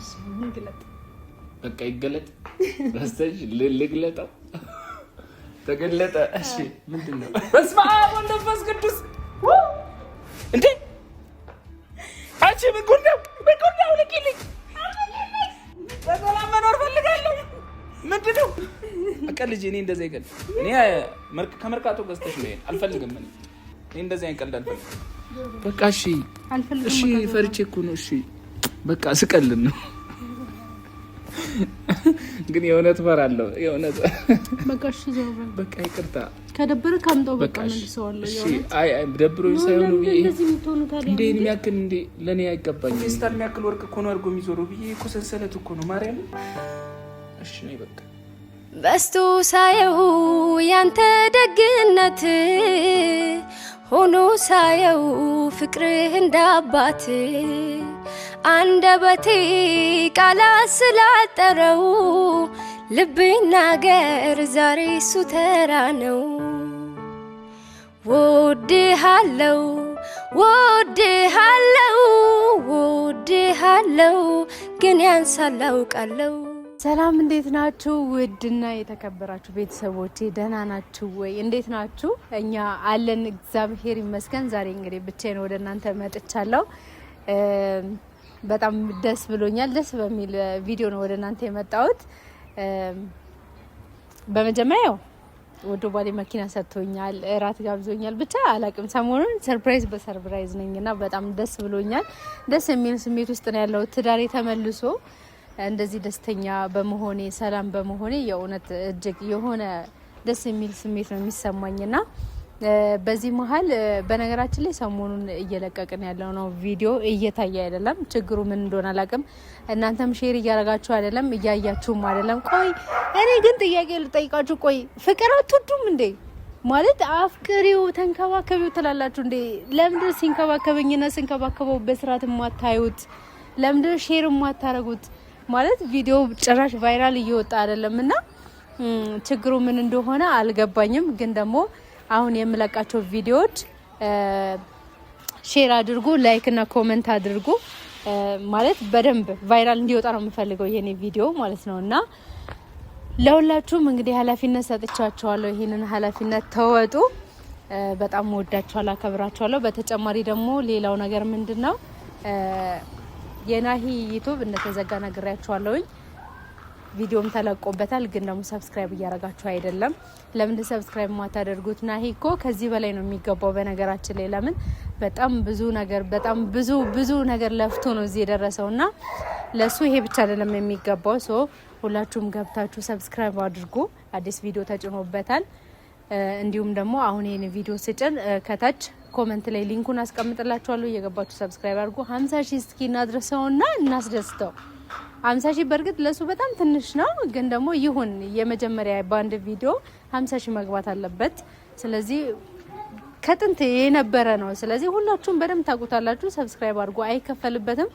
እሺ ምን ግለጥ በቃ ይገለጥ ረስተሽ ልግለጠው ተገለጠ እሺ ምንድነው በስመ አብ ወወልድ ወመንፈስ ቅዱስ እንዴ አንቺ ምን ጉዳው ልኪልኝ በሰላም መኖር ፈልጋለሁ ምንድነው በቃ ልጅ እኔ እንደዛ ይቀል እኔ ከመርካቶ ገዝተሽ ነው አልፈልግም እኔ እንደዛ ይቀል አልፈልግም በቃ እሺ አልፈልግም እሺ ፈርቼ እኮ ነው እሺ በቃ ስቀልን ነው ግን የእውነት ፈራለሁ የእውነት በቃ እሺ ዘው በቃ ይቅርታ ከደብረ ካምጣው በቃ መልሰዋለሁ የእውነት አይ ደብሮኝ ሳይሆን እንዴ የሚያክል እንዴ ለኔ አይገባኝም ሚስተር የሚያክል ወርቅ እኮ ነው አድርጎ የሚዞረው ብዬ እኮ ሰንሰለት እኮ ነው ማርያም እሺ ነኝ በቃ በስቶ ሳየው ያንተ ደግነት ሆኖ ሳየው ፍቅርህ እንዳባት አንደበቴ ቃላት ስላጠረው ልቤን ነገር ዛሬ እሱ ተራ ነው ወድሃለው ግን ያንሳል አውቃለሁ ሰላም እንዴት ናችሁ ውድና የተከበራችሁ ቤተሰቦቼ ደህና ናችሁ ወይ እንዴት ናችሁ እኛ አለን እግዚአብሔር ይመስገን ዛሬ እንግዲህ ብቻዬን ወደ እናንተ መጥቻለሁ በጣም ደስ ብሎኛል ደስ በሚል ቪዲዮ ነው ወደ እናንተ የመጣሁት በመጀመሪያው ወዶ ባሌ መኪና ሰጥቶኛል እራት ጋብዞኛል ብቻ አላቅም ሰሞኑን ሰርፕራይዝ ነኝና በጣም ደስ ብሎኛል ደስ የሚል ስሜት ውስጥ ነው ያለው ትዳሬ ተመልሶ እንደዚህ ደስተኛ በመሆኔ ሰላም በመሆኔ የእውነት እጅግ የሆነ ደስ የሚል ስሜት ነው የሚሰማኝና በዚህ መሃል በነገራችን ላይ ሰሞኑን እየለቀቅን ያለው ነው ቪዲዮ እየታየ አይደለም ችግሩ ምን እንደሆነ አላቅም እናንተም ሼር እያረጋችሁ አይደለም እያያችሁም አይደለም ቆይ እኔ ግን ጥያቄ ልጠይቃችሁ ቆይ ፍቅር አትወዱም እንዴ ማለት አፍቅሪው ተንከባከቢው ትላላችሁ እንዴ ለምንድን ሲንከባከበኝና ሲንከባከበው በስርዓት ማታዩት ለምንድን ሼር ማታረጉት ማለት ቪዲዮ ጭራሽ ቫይራል እየወጣ አይደለምና ችግሩ ምን እንደሆነ አልገባኝም ግን ደግሞ አሁን የምለቃቸው ቪዲዮዎች ሼር አድርጉ ላይክ እና ኮሜንት አድርጉ ማለት በደንብ ቫይራል እንዲወጣ ነው የምፈልገው የኔ ቪዲዮ ማለት ነውና ለሁላችሁም እንግዲህ ኃላፊነት ሰጥቻችኋለሁ ይሄንን ኃላፊነት ተወጡ በጣም ወዳችኋለሁ አከብራችኋለሁ በተጨማሪ ደግሞ ሌላው ነገር ምንድነው የናሂ ዩቲዩብ እንደተዘጋ ነግሬያችኋለሁኝ ቪዲዮም ተለቆበታል ግን ደግሞ ሰብስክራይብ እያረጋችሁ አይደለም ለምን ሰብስክራይብ ማታደርጉት ናሂ እኮ ከዚህ በላይ ነው የሚገባው በነገራችን ላይ ለምን በጣም ብዙ ነገር ለፍቶ ነው እዚህ የደረሰውና ለሱ ይሄ ብቻ አይደለም የሚገባው ሶ ሁላችሁም ገብታችሁ ሰብስክራይብ አድርጉ አዲስ ቪዲዮ ተጭኖበታል እንዲሁም ደግሞ አሁን ይሄን ቪዲዮ ስጭን ከታች ኮሜንት ላይ ሊንኩን አስቀምጥላችኋለሁ እየገባችሁ ሰብስክራይብ አድርጉ 50,000 እስኪ እናድርሰውና እናስደስተው 50,000 በርግጥ ለሱ በጣም ትንሽ ነው ግን ደግሞ ይሁን የመጀመሪያ ባንድ ቪዲዮ 50,000 መግባት አለበት ስለዚህ ከጥንት የነበረ ነው ስለዚህ ሁላችሁም በደም ታቁታላችሁ ሰብስክራይብ አድርጉ አይከፈልበትም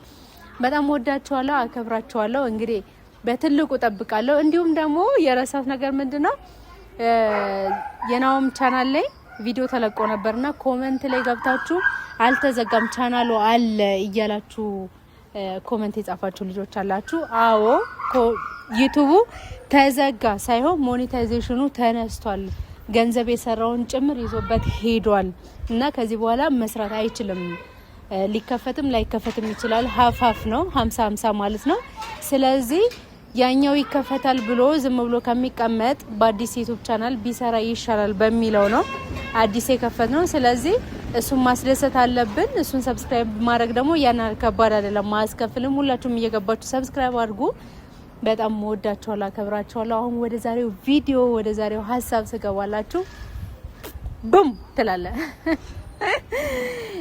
በጣም ወዳችኋለሁ አከብራችኋለሁ እንግዲህ በትልቁ ጠብቃለሁ እንዲሁም ደግሞ የረሳት ነገር ምንድነው የናውም ቻናል ላይ ቪዲዮ ተለቆ ነበርና ኮሜንት ላይ ገብታችሁ አልተዘጋም ቻናሉ አለ እያላችሁ ኮሜንት የጻፋችሁ ልጆች አላችሁ አዎ ዩቲዩብ ተዘጋ ሳይሆን ሞኔታይዜሽኑ ተነስቷል ገንዘብ የሰራውን ጭምር ይዞበት ሄዷል እና ከዚህ በኋላ መስራት አይችልም ሊከፈትም ላይከፈትም ይችላል ሀፋፍ ነው 50-50 ማለት ነው ስለዚህ ያኛው ይከፈታል ብሎ ዝም ብሎ ከሚቀመጥ በአዲስ ዩቲዩብ ቻናል ቢሰራ ይሻላል በሚለው ነው አዲስ የከፈት ነው ስለዚህ እሱን ማስደሰት አለብን እሱን ሰብስክራይብ ማድረግ ደግሞ ያናል ከባድ አይደለም ማስከፍልም ሁላችሁም እየገባችሁ ሰብስክራይብ አድርጉ በጣም ወዳችኋለሁ አከብራችኋለሁ አሁን ወደ ዛሬው ቪዲዮ ወደ ዛሬው ሀሳብ ስገባላችሁ ቡም ተላለ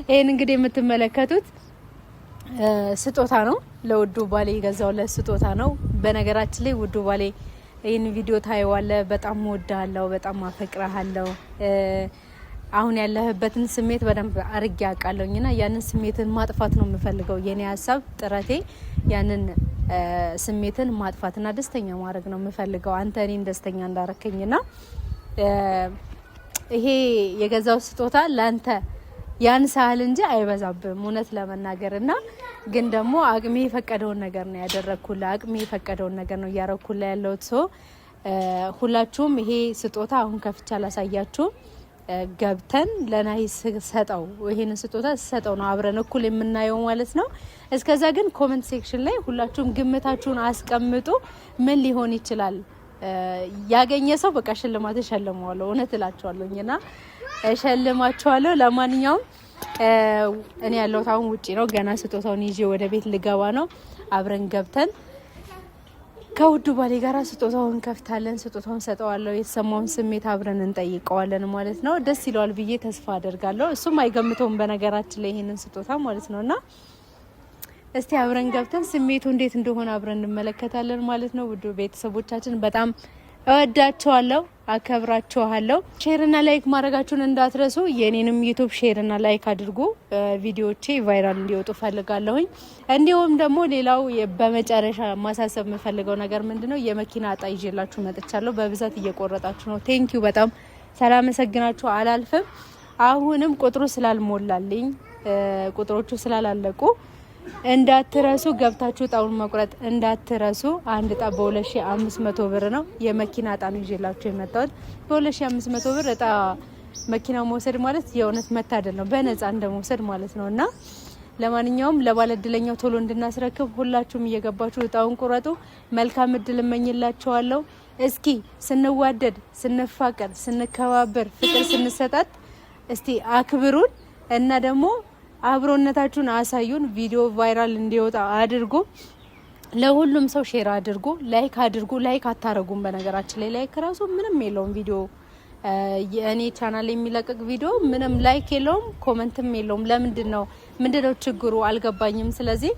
ይሄን እንግዲህ የምትመለከቱት ስጦታ ነው ለውዱ ባሌ ገዛውለት ስጦታ ነው በነገራችን ላይ ውዱ ባሌ ይሄን ቪዲዮ ታይዋለ በጣም ወዳለው በጣም አፈቅራለሁ አሁን ያለህበትን ስሜት በደንብ አርጌ አቃለውኝና ያንን ስሜትን ማጥፋት ነው የምፈልገው የኔ ሐሳብ ጥረቴ ያንን ስሜትን ማጥፋትና ደስተኛ ማድረግ ነው የምፈልገው አንተ እኔን ደስተኛ እንዳረከኝና ይሄ የገዛው ስጦታ ላንተ ያን ሳህል እንጂ አይበዛብም እውነት ለመናገርና ግን ደግሞ አቅሜ የፈቀደውን ነገር ነው ያደረኩላ አቅሜ የፈቀደውን ነገር ነው ያረኩላ ያለውት ሰው ሁላችሁም ይሄ ስጦታ አሁን ከፍቻ ላሳያችሁ ገብተን ለናሂ ሰጠው ይሄንን ስጦታ ሰጠው ነው አብረን እኩል የምናየው ማለት ነው። እስከዛ ግን ኮሜንት ሴክሽን ላይ ሁላችሁም ግምታችሁን አስቀምጡ ምን ሊሆን ይችላል ያገኘ ሰው በቃ ሽልማት እሸልመዋለሁ እውነት እላችኋለሁና እሸልማችኋለሁ። ለማንኛውም እኔ ያለሁት አሁን ውጪ ነው ገና ስጦታውን ይዤ ወደ ቤት ልገባ ነው። አብረን ገብተን ከውዱ ባሌ ጋር ስጦታውን ከፍታለን ስጦታውን ሰጠዋለሁ የተሰማውን ስሜት አብረን እንጠይቀዋለን ማለት ነው። ደስ ይለዋል ብዬ ተስፋ አደርጋለሁ። እሱም አይገምተውም በነገራችን ላይ ይሄንን ስጦታ ማለት ነውና እስቲ አብረን ገብተን ስሜቱ እንዴት እንደሆነ አብረን እንመለከታለን ማለት ነው። ውዱ ቤተሰቦቻችን በጣም እወዳችኋለሁ አከብራችኋለሁ። ሼርና ላይክ ማድረጋችሁን እንዳትረሱ። የኔንም ዩቲዩብ ሼርና ላይክ አድርጉ ቪዲዮዎቼ ቫይራል እንዲወጡ ፈልጋለሁኝ። እንዲሁም ደግሞ ሌላው በመጨረሻ ማሳሰብ የምፈልገው ነገር ምንድነው የመኪና እጣ ይዤላችሁ መጥቻለሁ። በብዛት እየቆረጣችሁ ነው። ቴንኪዩ በጣም ሳላመሰግናችሁ አላልፍም። አሁንም ቁጥሩ ስላልሞላልኝ ቁጥሮቹ ስላላለቁ እንዳትረሱ ገብታችሁ ጣውን መቁረጥ እንዳትረሱ። አንድ ጣ በ2500 ብር ነው የመኪና እጣ ነው ይዤላችሁ የመጣሁት። በ2500 ብር እጣ መኪናው መውሰድ ማለት የእውነት መታደል ነው በነፃ እንደመውሰድ ማለት ነውና ለማንኛውም ለባለድለኛው ቶሎ እንድናስረክብ ሁላችሁም እየገባችሁ እጣውን ቁረጡ። መልካም እድል እመኝላችኋለሁ። እስኪ ስንዋደድ ስንፋቀር ስንከባበር ፍቅር ስንሰጣት እስቲ አክብሩን እና ደግሞ አብሮነታችሁን አሳዩን። ቪዲዮ ቫይራል እንዲወጣ አድርጉ። ለሁሉም ሰው ሼር አድርጉ። ላይክ አድርጉ። ላይክ አታረጉም በነገራችን ላይ ላይክ ራሱ ምንም የለውም። ቪዲዮ የኔ ቻናል የሚለቀቅ ቪዲዮ ምንም ላይክ የለውም ኮሜንትም የለውም። ለምንድነው ምንድነው ችግሩ አልገባኝም። ስለዚህ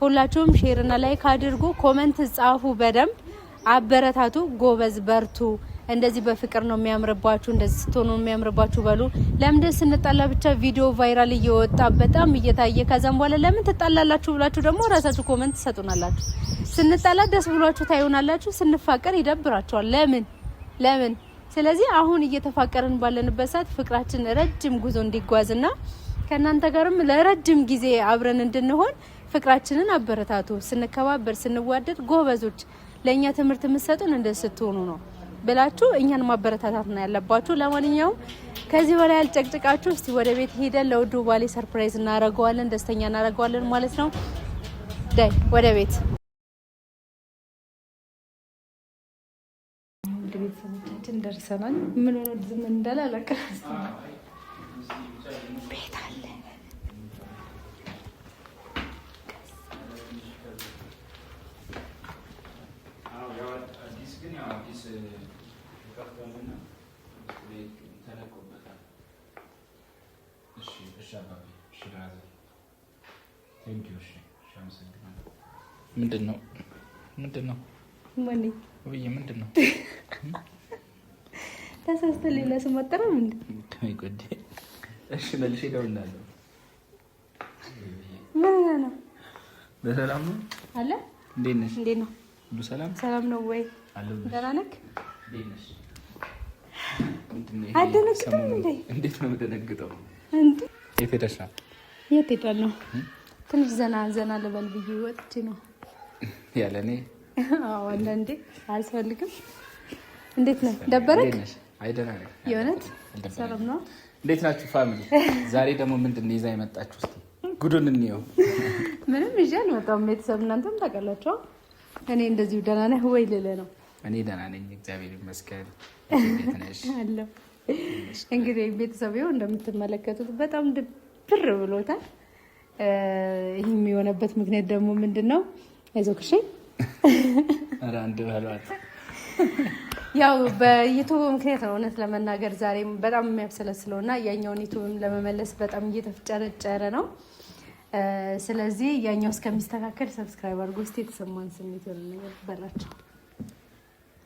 ሁላችሁም ሼርና ላይክ አድርጉ። ኮሜንት ጻፉ። በደንብ አበረታቱ። ጎበዝ በርቱ። እንደዚህ በፍቅር ነው የሚያምርባችሁ እንደዚህ ስትሆኑ የሚያምርባችሁ በሉ። ለምን ስንጣላ ብቻ ቪዲዮ ቫይራል እየወጣ በጣም እየታየ ከዛም በኋላ ለምን ትጣላላችሁ ብላችሁ ደግሞ ራሳችሁ ኮሜንት ትሰጡናላችሁ። ስንጣላ ደስ ብሏችሁ ታዩናላችሁ፣ ስንፋቀር ይደብራችኋል። ለምን? ስለዚህ አሁን እየተፋቀርን ባለንበት ሰዓት ፍቅራችን ረጅም ጉዞ እንዲጓዝና ከናንተ ጋርም ለረጅም ጊዜ አብረን እንድንሆን ፍቅራችንን አበረታቱ። ስንከባበር ስንዋደድ ጎበዞች ለኛ ትምህርት የምትሰጡን እንደዚህ ስትሆኑ ነው ብላችሁ እኛን ማበረታታት ነው ያለባችሁ። ለማንኛውም ከዚህ በላይ አልጨቅጭቃችሁ እስቲ ወደ ቤት ሄደን ለውዱ ባሌ ሰርፕራይዝ እናረጋዋለን፣ ደስተኛ እናረጋዋለን ማለት ነው። ዳይ ወደ ቤት ወደ ቤተሰቦቻችን ደርሰናል። ምን ሆነ ዝም እንዳለ አላውቅም። ቤት አለ ምንድን ነው ማን ወይ ምንድን ነው ተሳስተህ ሌላ ስም አጠራም እንዴ? አይቆዴ እሺ መልሼ እደውላለሁ። ምን ነው በሰላም ነው አለ እንዴት ነሽ? እንዴት ነው ሁሉ ሰላም ሰላም ነው ወይ? አለሁ። ደህና ነህ? እንዴት ነሽ? አደነግጥም እንዴ? እንዴት ነው የምደነግጠው እንዴ? የት ሄደሽ ነው? የት ሄዳል ነው? ትንሽ ዘና ልበል ብዬ ወጥቼ ነው። ያለኔ አዎ አንዳንዴ አልፈልግም። እንዴት ነህ? ደበረክ? አይ ደህና ነኝ። የእውነት ሰላም ነው? እንዴት ናችሁ ፋሚሊ? ዛሬ ደግሞ ምንድን ነው ይዛ የመጣችሁ? እስቲ ጉዱን እንየው። ምንም ይዤ አልመጣሁም። ቤተሰብ እናንተም ታውቃላችሁ። እኔ እንደዚሁ ደህና ነህ ወይ ልልህ ነው። እኔ ደህና ነኝ እግዚአብሔር ይመስገን። እንዴት ነሽ? አለሁ። እንግዲህ ቤተሰብ ይኸው እንደምትመለከቱት በጣም ድብር ብሎታል። ይህ የሚሆነበት ምክንያት ደግሞ ምንድን ነው? አይዞህ እሺ። ኧረ አንድ በሏት። ያው በዩቱብ ምክንያት ነው እውነት ለመናገር ዛሬም በጣም የሚያብሰለስለው እና ያኛውን ዩቱብም ለመመለስ በጣም እየተፍጨረጨረ ነው። ስለዚህ ያኛው እስከሚስተካከል ሰብስክራይብ አድርጎ እስቲ የተሰማን ስሜት የሆነ ነገር በላቸው።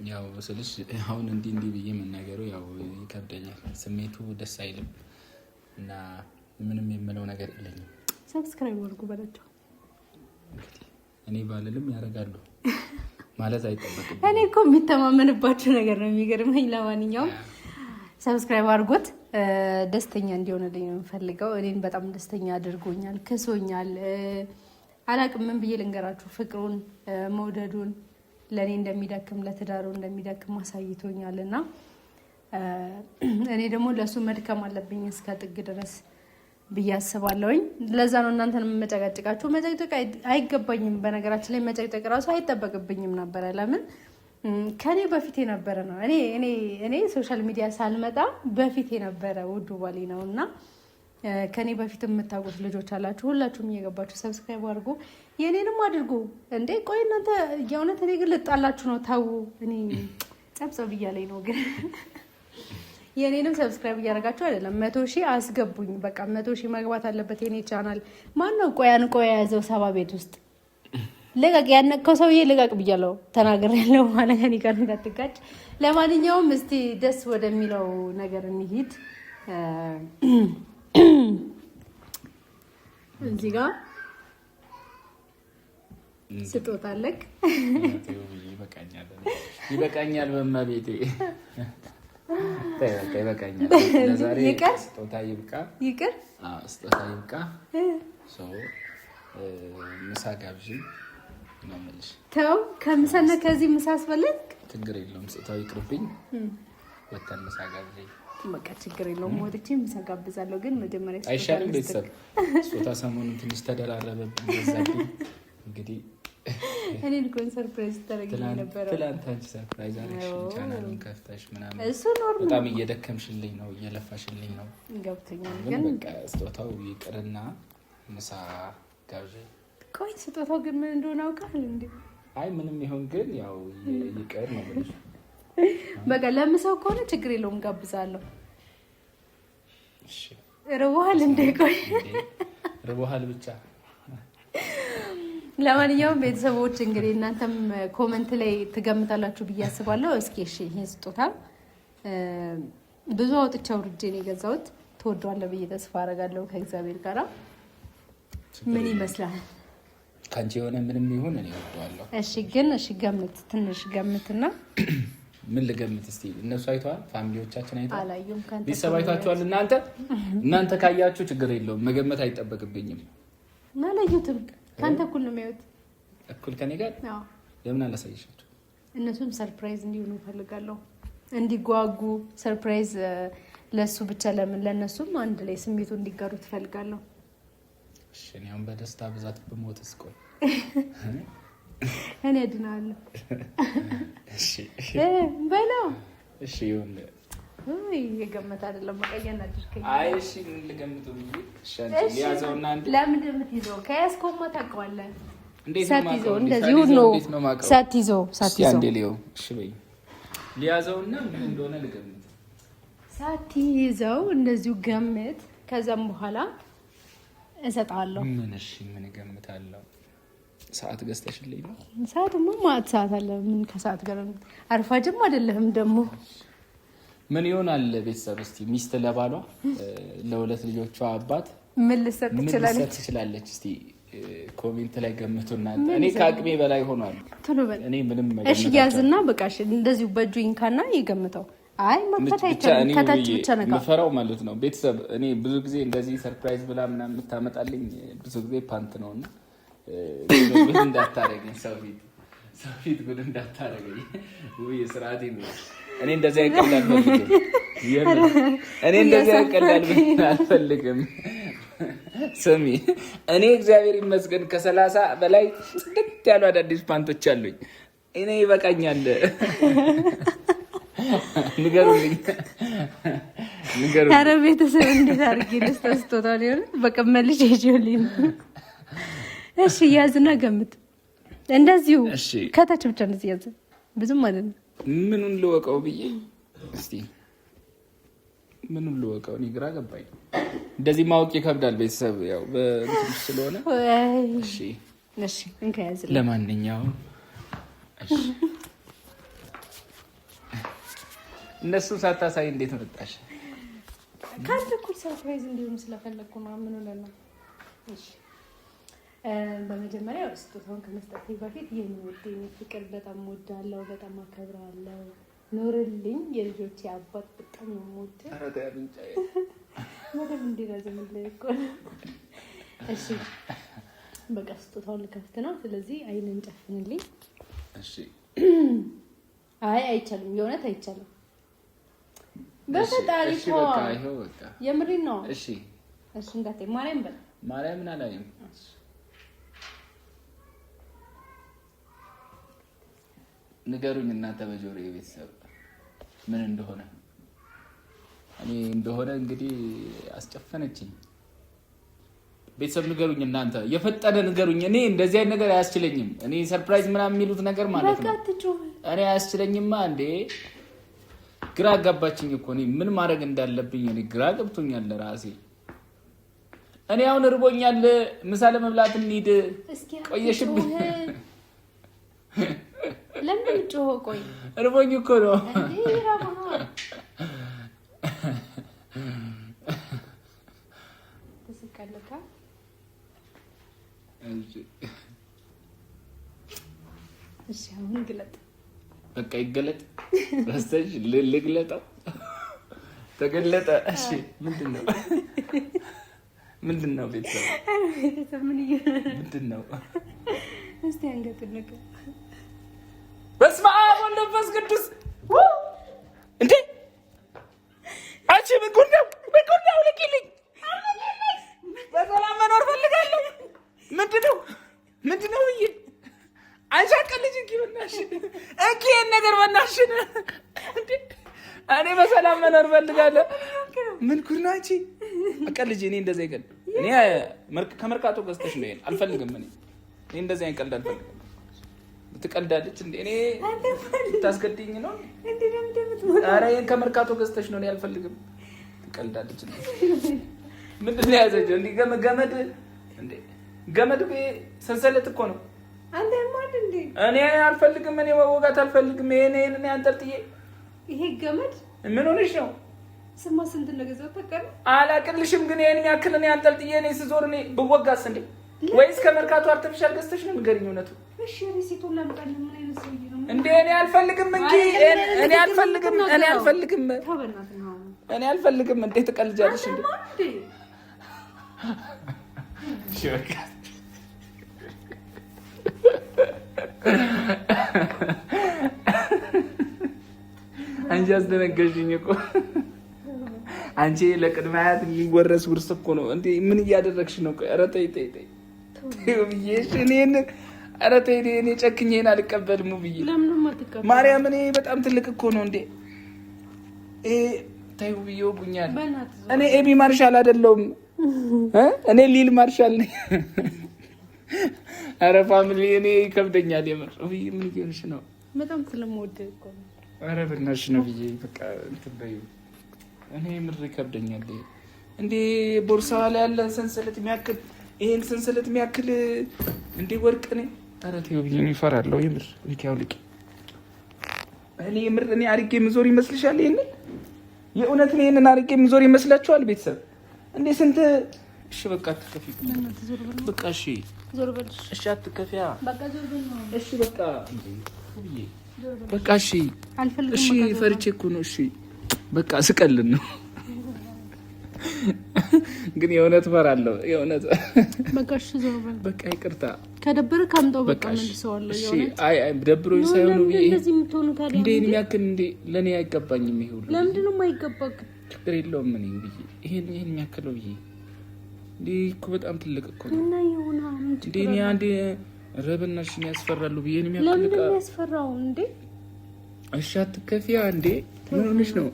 ያው ስልሽ አሁን እንዲህ ብዬ መናገሩ ያው ይከብደኛል። ስሜቱ ደስ አይልም እና ምንም የምለው ነገር የለኝም። ሰብስክራይብ አድርጉ በላቸው። እኔ ባልልም ያደርጋሉ ማለት አይጠበቅም። እኔ እኮ የሚተማመንባቸው ነገር ነው የሚገርመኝ። ለማንኛውም ሰብስክራይብ አድርጎት ደስተኛ እንዲሆንልኝ ነው የምፈልገው። እኔን በጣም ደስተኛ አድርጎኛል፣ ክሶኛል። አላቅም ምን ብዬ ልንገራችሁ። ፍቅሩን መውደዱን ለእኔ እንደሚደክም ለትዳሩ እንደሚደክም አሳይቶኛል እና እኔ ደግሞ ለእሱ መድከም አለብኝ እስከ ጥግ ድረስ ብዬ አስባለሁኝ። ለዛ ነው እናንተን መጨቃጨቃችሁ። መጨቅጨቅ አይገባኝም። በነገራችን ላይ መጨቅጨቅ ራሱ አይጠበቅብኝም ነበረ። ለምን ከኔ በፊት የነበረ ነው። እኔ ሶሻል ሚዲያ ሳልመጣ በፊት የነበረ ውዱ ባሌ ነው እና ከኔ በፊት የምታውቁት ልጆች አላችሁ። ሁላችሁም እየገባችሁ ሰብስክራይብ አድርጉ፣ የኔንም አድርጉ። እንዴ ቆይ እናንተ የእውነት እኔ ግን ልጣላችሁ ነው? ታው እኔ ጸብጸብ እያለኝ ነው ግን የኔንም ሰብስክራይብ እያደረጋችሁ አይደለም። 100,000 አስገቡኝ። በቃ 100,000 መግባት አለበት የኔ ቻናል። ማን ነው ቆይ አንቆ የያዘው 70 ቤት ውስጥ ልቀቅ፣ ያነቀው ሰውዬ ልቀቅ ብያለሁ፣ ተናግሬያለሁ ማለት ከኔ ጋር እንዳትጋጭ። ለማንኛውም እስቲ ደስ ወደሚለው ነገር እንሂድ። እዚህ ጋር ስጦታ አለክ። ይበቃኛል በመቤቴ ይበቃኛል። ለዛሬ ስጦታ ይብቃ። ይቅር ስጦታ ይብቃ። ምሳ ጋብዥ ነው የምልሽ። ተው ከምሳና ከዚህ ምሳ አስፈልግ ችግር የለውም። ስጦታው ይቅርብኝ። ወተን ምሳ ጋብዥ በቃ ችግር የለውም። ወጥቼ ምሳ ጋብዛለሁ። ግን መጀመሪያ አይሻልም? ቤተሰብ ስጦታ ሰሞኑን ትንሽ ተደራረበብኝ በዛብኝ። እንግዲህ እኔ ልኮን ሰርፕራይዝ ታደርጊኝ ነበር። ትላንት አንቺ ሰርፕራይዝ አለሽ ቻናሉን ከፍተሽ ምናምን። እሱ ኖርማል። በጣም እየደከምሽልኝ ነው፣ እየለፋሽልኝ ነው። ገብቶኛል። ግን በቃ ስጦታው ይቅርና ምሳ ጋብዥ። ቆይ ስጦታው ግን ምን እንደሆነ አውቃለሁ እንዴ? አይ ምንም ይሁን ግን ያው ይቅር ነው ብለሽ በቃ ለምሳው ከሆነ ችግር የለውም ጋብዛለሁ። እሺ ርቦሃል እንዴ? ቆይ ርቦሃል ብቻ። ለማንኛውም ቤተሰቦች እንግዲህ እናንተም ኮመንት ላይ ትገምታላችሁ ብዬ አስባለሁ። እስኪ እሺ ይሄ ስጦታ ብዙ አውጥቼ አውርጄ ነው የገዛሁት። ትወደዋለህ ብዬ ተስፋ አደርጋለሁ ከእግዚአብሔር ጋር። ምን ይመስላል? ካንቺ የሆነ ምንም ይሁን እኔ እወደዋለሁ። እሺ ግን እሺ ገምት፣ ትንሽ ገምትና ምን ልገምት እስቲ? እነሱ አይተዋል? ፋሚሊዎቻችን አይተዋል? አላየሁም። ካንተ ቤተሰብ አይታችኋል? እናንተ ካያችሁ ችግር የለውም፣ መገመት አይጠበቅብኝም። አላየሁትም። ካንተ እኩል ነው የሚያዩት። እኩል ከኔ ጋር? አዎ። ለምን አላሳይሻቸው? እነሱም ሰርፕራይዝ እንዲሆኑ እፈልጋለሁ፣ እንዲጓጉ። ሰርፕራይዝ ለሱ ብቻ ለምን ለነሱም አንድ ላይ ስሜቱ እንዲጋሩ እፈልጋለሁ። እሺ እኔ አሁን በደስታ ብዛት በሞትስ ቆይ እኔ አድናለሁ። እሺ በለው። እሺ ይሁን። አይ የገመት አይደለም መቀየን አድርከኝ። አይ እሺ ምን ልገምተው ብዬ እሺ አንቺ ያዘውና እንዴ ለምን እንደምትይዘው ከያዝከውማ ታውቀዋለህ። እንዴት ነው ማውቀው? እንደዚህ ነው ሳትይዘው አንዴ ሊው እሺ በይ ሊያዘውና ምን እንደሆነ ልገምት። ሳትይዘው እንደዚሁ ገምት፣ ከዛም በኋላ እሰጣለሁ። ምን እሺ ምን እገምታለሁ? ሰዓት ገዝተሽልኝ ነው? ሰዓትማ ማት ሰዓት አለ። ምን ከሰዓት ጋር አርፋጅም አይደለም ደግሞ። ምን ይሆናል ቤተሰብ? እስቲ ሚስት ለባሏ ለሁለት ልጆቿ አባት ምን ልሰጥ ትችላለች? እስቲ ኮሜንት ላይ ገምቱና። እኔ ከአቅሜ በላይ ሆኗል። ቶሎ በል። እኔ ምንም መገመት እሺ ያዝና በቃ እሺ እንደዚሁ በእጁ ይንካና ይገምተው። አይ መፈታ አይቻልም። ከታች ብቻ ነገር መፈራው ማለት ነው ቤተሰብ። እኔ ብዙ ጊዜ እንደዚህ ሰርፕራይዝ ብላ ምናምን የምታመጣልኝ ብዙ ጊዜ ፓንት ነውና ጉድ እንዳታረገኝ፣ ሰው ፊት ጉድ እንዳታረገኝ። ውይ ስርዓት ነው። እኔ እንደዚህ አይቀላል አልፈልግም። እኔ እንደዚህ አይቀላል አልፈልግም። ስሚ እኔ እግዚአብሔር ይመስገን ከ30 በላይ ጽድት ያሉ አዳዲስ ፓንቶች አሉኝ። እኔ ይበቃኛል። ንገሩልኝ። ኧረ ቤተሰብ እንዴት አድርጌ ልስጦታ ሊሆን በቃ መልሼ ይዤልኝ። እሺ ያዝና ገምት። እንደዚሁ ከታች ብቻ እንደዚህ ያዝ። ብዙም ማለት ነው። ምኑን ልወቀው ብዬ እስቲ ምኑን ልወቀው? እኔ ግራ ገባኝ። እንደዚህ ማወቅ ይከብዳል ቤተሰብ፣ ያው በእንትን ስለሆነ። እሺ እንከያዝልኝ። ለማንኛውም እሺ እነሱ ሳታሳይ እንዴት መጣሽ? ካንተ እኩል ሰርፕራይዝ እንዲሆን ስለፈለኩ ነው። ምን ሆነ ነው? እሺ በመጀመሪያ ስጦታውን ከመስጠቴ በፊት የኔ ውድ የኔ ፍቅር በጣም ወዳለሁ፣ በጣም አከብራለሁ። ኖርልኝ የልጆቼ አባት በጣም ነው የምወደው። ኧረ ተይ አብንጫዬ ማለት እንዲራዘምልኝ እኮ እሺ በቃ ስጦታውን ልከፍት ነው። ስለዚህ አይንን ጨፍንልኝ። እሺ አይ አይቻልም፣ የእውነት አይቻልም። በፈጣሪ እሺ በቃ ይሄው በቃ የምሬን ነው። እሺ እሺ እንዳትይ ማርያም በል ማርያምን አላየም። ንገሩኝ እናንተ በጆሮዬ ቤተሰብ ምን እንደሆነ። እኔ እንደሆነ እንግዲህ አስጨፈነችኝ። ቤተሰብ ንገሩኝ እናንተ የፈጠነ ንገሩኝ። እኔ እንደዚህ አይነት ነገር አያስችለኝም። እኔ ሰርፕራይዝ ምናምን የሚሉት ነገር ማለት ነው እኔ አያስችለኝማ። እንዴ ግራ አጋባችኝ እኮ እኔ ምን ማድረግ እንዳለብኝ እኔ ግራ ገብቶኛል ራሴ። እኔ አሁን እርቦኛል፣ ምሳ ለመብላት እንሂድ። ቆየሽብኝ። ለምን ጮሆ ቆይ እርቦኝ እኮ ነው። ተስቀለካ እሺ አሁን ግለጥ። በቃ ይገለጥ። ረስተሽ ልግለጠው። ተገለጠ። እሺ ምንድነው? ምንድነው? ቤተሰብ ምንድነው? እስቲ አንገቱን ነካ። በስመ አብ ወወልድ ወመንፈስ ቅዱስ። እንዴ አንቺ ምን ጉድ ነው? ልቂልኝ። በሰላም መኖር ፈልጋለሁ። ምንድነው? ብዬ አንቺ አቀልጅ እንኪ በእናትሽ እንኪ ይሄን ነገር በእናትሽ። እንዴ እኔ በሰላም መኖር ፈልጋለሁ። ምን ጉድ ነው አንቺ አቀልጅ። እኔ እንደዛ ይቀል እኔ ከመርካቶ ገዝተሽ ነው። ይሄን አልፈልግም። እኔ እንደዛ ይቀልድ አልፈልግም። ትቀልዳለች እንዴ? እኔ ታስገድኝ ነው እንዴ? ኧረ ይሄን ከመርካቶ ገዝተሽ ነው። እኔ አልፈልግም። ትቀልዳለች እንዴ? ምንድን ነው ያዘችው? እንዴ ገመድ እንዴ? ገመድ ሰንሰለት እኮ ነው። አንተ ማን እንዴ? እኔ አልፈልግም። እኔ መወጋት አልፈልግም። ይሄን እኔ አንጠልጥዬ ይሄ ገመድ ምን ሆነሽ ነው? ስማ ስንት ነው ገዛው? ተቀር አላቅልሽም። ግን ይሄን ያክል እኔ አንጠልጥዬ እኔ ስዞር እኔ ብወጋስ እንዴ? ወይስ ከመርካቶ አርቲፊሻል ገዝተሽ ነው? ንገሪኝ እውነቱ። እሺ ሪሲቱን ላምጣልህ። ምን አይነት ሰው ነው እንዴ? እኔ አልፈልግም እንጂ እኔ አልፈልግም። እኔ አልፈልግም። እኔ አልፈልግም። እንዴ ትቀልጃለሽ እንዴ? እሺ በቃ አንቺ አስደነገሽኝ እኮ። አንቺ ለቅድመ አያት የሚወረስ ውርስ እኮ ነው እንዴ? ምን እያደረግሽ ነው? ኧረ ተይ ተይ ተይ ብዬሽ እኔን ኧረ ተይ እኔ ጨክኜን አልቀበልም ብዬ ማርያም። እኔ በጣም ትልቅ እኮ ነው እንዴ? ተይው ብዬ ወጉኛል። እኔ ኤቢ ማርሻል አይደለሁም። እኔ ሊል ማርሻል ነኝ። ኧረ ፋሚሊ እኔ ይከብደኛል የምር። ምን እየሆንሽ ነው? በጣም ስለምወደው እኮ ነው። ኧረ በእናትሽ ነው ብዬ በቃ እንትን በይው። እኔ ምር ይከብደኛል እንዴ? ቦርሳዋ ላይ ያለ ሰንሰለት የሚያክል ይሄን ሰንሰለት የሚያክል እንዴ ወርቅ ነኝ። ኧረ ተይው ብዬ ነው እፈራለሁ የምር። ቪዲዮ ልቂ እኔ ምር እኔ አርጌ ምዞር ይመስልሻል? ይሄንን የእውነት ነው ይሄንን አርጌ ምዞር ይመስላችኋል? ቤተሰብ እንዴ ስንት እሺ በቃ አትከፊ። በቃ እሺ ዞር በል። እሺ አትከፊያ። በቃ ዞር በል ነው። እሺ በቃ እንዴ በቃ እሺ አልፈልግም። እሺ ፈርቼ እኮ ነው። እሺ በቃ ስቀልን ነው ግን የእውነት ፈራለሁ የእውነት። በቃ እሺ ዞር በል። በቃ ይቅርታ። ከደበረ ካምጣው በቃ መልሰዋለሁ። እሺ አይ ደብሮኝ ሳይሆን ይሄ እንደዚህ የምትሆኑ ታዲያ እንዴ እኔ ያክል እንዴ ለኔ አይገባኝም። ይሄ ሁሉ ለምንድን ነው የማይገባክ? ችግር የለውም። ምን ይሄ ይሄን የሚያክለው ይሄ እንዴ እኮ በጣም ትልቅ እኮ ነው። እና ይሁና እንዴ እኔ አንዴ ረበናሽን ያስፈራሉ ብዬ ነው የሚያክል። ለምን ያስፈራው እንዴ? እሺ አትከፊያ እንዴ። ምን ሆነሽ ነው?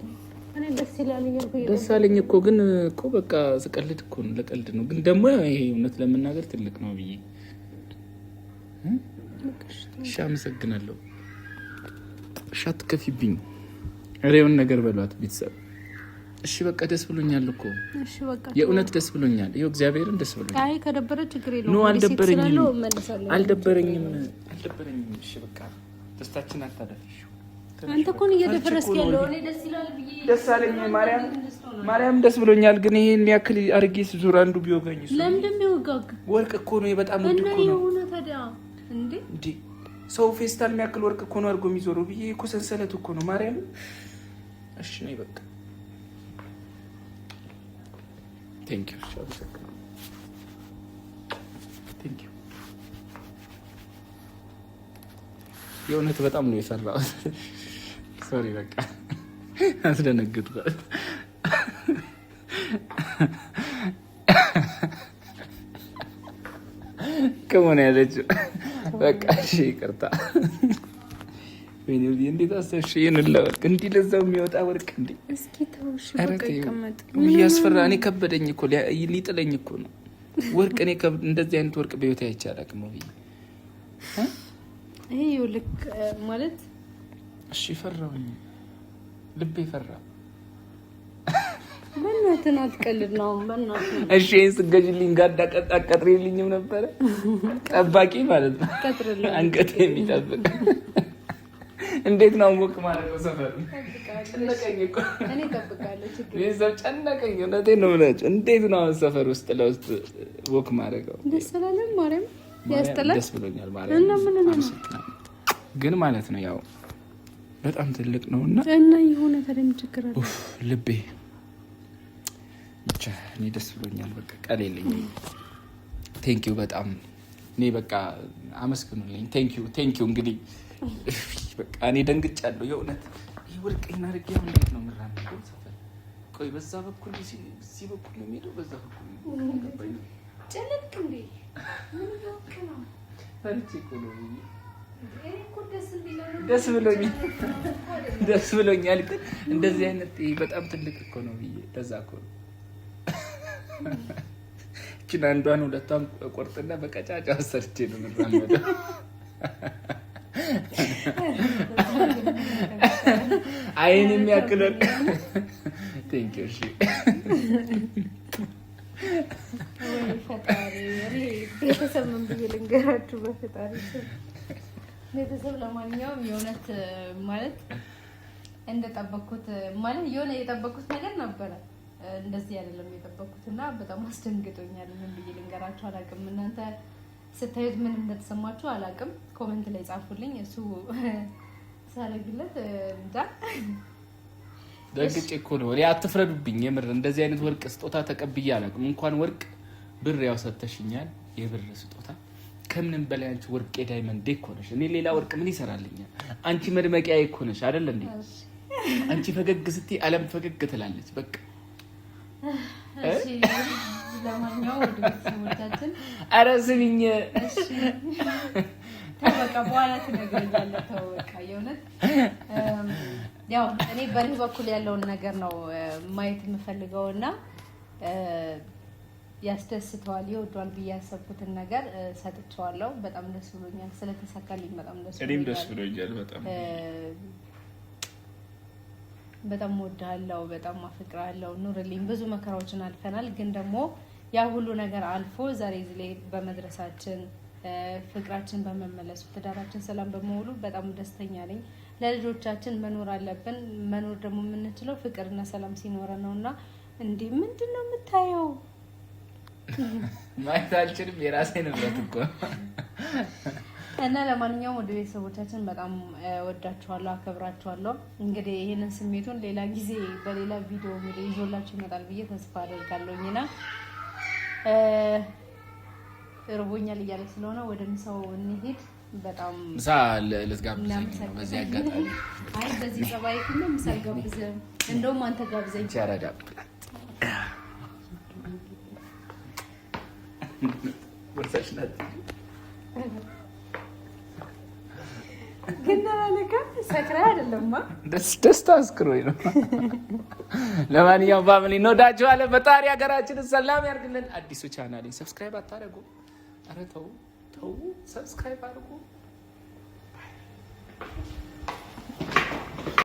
እኔ ደስ ይላል ይልኩ ደስ አለኝ እኮ ግን እኮ በቃ ስቀልድ እኮ ነው ለቀልድ ነው። ግን ደግሞ ይሄ እውነት ለመናገር ትልቅ ነው ብዬ እሺ አመሰግናለሁ። እሺ አትከፊብኝ። ሬውን ነገር በሏት ቤተሰብ። እሺ በቃ ደስ ብሎኛል እኮ። እሺ በቃ የእውነት ደስ ብሎኛል። ይኸው እግዚአብሔርን ደስ ብሎኛል። አይ ከደበረ ችግር የለውም። ነው አልደበረኝም። እሺ በቃ ደስታችን አታደፍሽ። አንተ እኮ ነው እየደፈረስክ ያለው። እኔ ደስ ይላል ብዬ ደስ አለኝ። ማርያም ደስ ብሎኛል። ግን ይሄን ያክል አርጌስ ዙር አንዱ ቢወጋኝ እሱ ለምንድን ነው የሚወጋግ? ወርቅ እኮ ነው በጣም ውድ እኮ ነው። እና ታዲያ እንዴ ሰው ፌስታል የሚያክል ወርቅ እኮ ነው አድርጎ የሚዞረው ብዬ እኮ ሰንሰለት እኮ ነው ማርያም። እሺ ነይ በቃ ቴንክ ዩ ቴንክ ዩ። የእውነት በጣም ነው የፈራሁት። ሶሪ በቃ አስደነግጥኩት። ከሞነ ያለችው በቃ እሺ ይቅርታ። ወይኔ እንዴት አሰብሽ? ይሄን ለወርቅ እንዲህ ለዛው የሚወጣ ወርቅ እንዴ! እስኪ ተውሽ በቃ ይቀመጥ። ያስፈራ። እኔ ከበደኝ እኮ ሊጥለኝ እኮ ነው ወርቅ። እኔ እንደዚህ አይነት ወርቅ በህይወት አይቼ አላውቅም። ይሄ ልክ ማለት እሺ ፈራሁኝ፣ ልቤ ፈራ። በእናትህ አትቀልድ ነው በእናትህ። እሺ ስገጅልኝ ጋር አቀጥሪልኝም ነበረ ጠባቂ ማለት ነው። አንገቴ የሚጠብቅ እንዴት ነው ወቅ ማለት ነው። ሰፈር ጨነቀኝ እኮ እኔ እጠብቃለሁ። ችግር ጨነቀኝ። እውነቴን ነው የምላቸው። እንዴት ነው ሰፈር ውስጥ ለውስጥ ወክ ማድረገው? ደስ አላለም ማርያም? ያስጠላል። ደስ ብሎኛል ማርያም። እና ምን ነው ግን ማለት ነው ያው በጣም ትልቅ ነውና እና የሆነ ተደም ችግር አለ ልቤ ብቻ። እኔ ደስ ብሎኛል። በቃ ቃል የለኝም። ቴንክ ዩ በጣም እኔ በቃ አመስግኑልኝ። ቴንክ ዩ እንግዲህ በቃ እኔ ደንግጫለሁ የእውነት። ይሄ ወርቅ እናርግ ያው እንዴት ነው ምራነው ሰፈር? ቆይ በዛ በኩል እዚህ በኩል ነው የሚሄደው፣ በዛ በኩል ነው ጨነቅ እንዴ? ምን ወርቅ ነው ታሪክ እኮ ነው። ደስ ብሎኛል። ግን እንደዚህ አይነት በጣም ትልቅ እኮ ነው ብዬ ለዛ እኮ ነው እችን አንዷን ሁለቷን ቆርጥና በቀጫጫ ሰርቼ ነው የምራመደው። አይን የሚያክል ቴንክ ዩ። እሺ ቤተሰብ ምን ብዬ ልንገራችሁ? በፈጣሪ ቤተሰብ ለማንኛውም የእውነት ማለት እንደጠበኩት ማለት የሆነ የጠበኩት ነገር ነበረ። እንደዚህ አይደለም የጠበኩት እና በጣም አስደንግጦኛል። ምን ብዬ ልንገራችሁ አላውቅም። እናንተ ስታዩት ምን እንደተሰማችሁ አላውቅም። ኮሜንት ላይ ጻፉልኝ። እሱ ሳለግለት እንጃ ደግጬ እኮ ነው። አትፍረዱብኝ። የምር እንደዚህ አይነት ወርቅ ስጦታ ተቀብዬ አላውቅም። እንኳን ወርቅ ብር ያው ሰጥተሽኛል፣ የብር ስጦታ። ከምንም በላይ አንቺ ወርቅ ዳይመንድ እኮ ነሽ። እኔ ሌላ ወርቅ ምን ይሰራልኛል? አንቺ መድመቂያ እኮ ነሽ አይደል እንዴ? አንቺ ፈገግ ስትይ ዓለም ፈገግ ትላለች። በቃ እሺ ለማንኛውም ወደ ቤተሰቦቻችን ኧረ ስሚኝ ተበቃ በኋላ ትነግረኛለህ። ተወቃ የእውነት ያው እኔ በእኔ በኩል ያለውን ነገር ነው ማየት የምፈልገውና ያስደስተዋል ይወዷል ብዬ ያሰብኩትን ነገር ሰጥቼዋለሁ። በጣም ደስ ብሎኛል ስለተሳካልኝ። በጣም ደስ ብሎኛል። እኔም ደስ ብሎኛል በጣም በጣም ወዳለው በጣም አፍቅራለሁ። ኑርልኝ። ብዙ መከራዎችን አልፈናል፣ ግን ደግሞ ያ ሁሉ ነገር አልፎ ዛሬ እዚህ ላይ በመድረሳችን ፍቅራችን በመመለሱ ትዳራችን ሰላም በመሆኑ በጣም ደስተኛ ነኝ። ለልጆቻችን መኖር አለብን። መኖር ደግሞ የምንችለው ፍቅርና ሰላም ሲኖረን ነውና እንዴ ምንድነው የምታየው? ማየት አልችልም። የራሴ ንብረት እኮ እና ለማንኛውም ወደ ቤተሰቦቻችን በጣም ወዳችኋለሁ፣ አከብራችኋለሁ። እንግዲህ ይሄንን ስሜቱን ሌላ ጊዜ በሌላ ቪዲዮ እንግዲህ ይዞላችሁ ይመጣል ብዬ ተስፋ አደርጋለሁኝና እርቦኛል እያለ ስለሆነ ወደ ምሳው እንሂድ። በጣም ምሳ ልትጋብዘኝ ነው በዚህ አጋጣሚ? አይ በዚህ ጸባይ ሁሉ ምሳ ጋብዘኝ። እንደውም አንተ ጋብዘኝ። ቻራዳ ወርሰሽ ናት ግን ለካ ሰክራ አይደለማ ደስታ አስክሮኝ ነው። ለማንኛውም ፋሚሊ እንወዳችኋለን። ፈጣሪ ሀገራችንን ሰላም ያርግልን። አዲሱ ቻናሌን ሰብስክራይብ አታደርጉ? ኧረ ተው ሰብስክራይብ አድርጉ።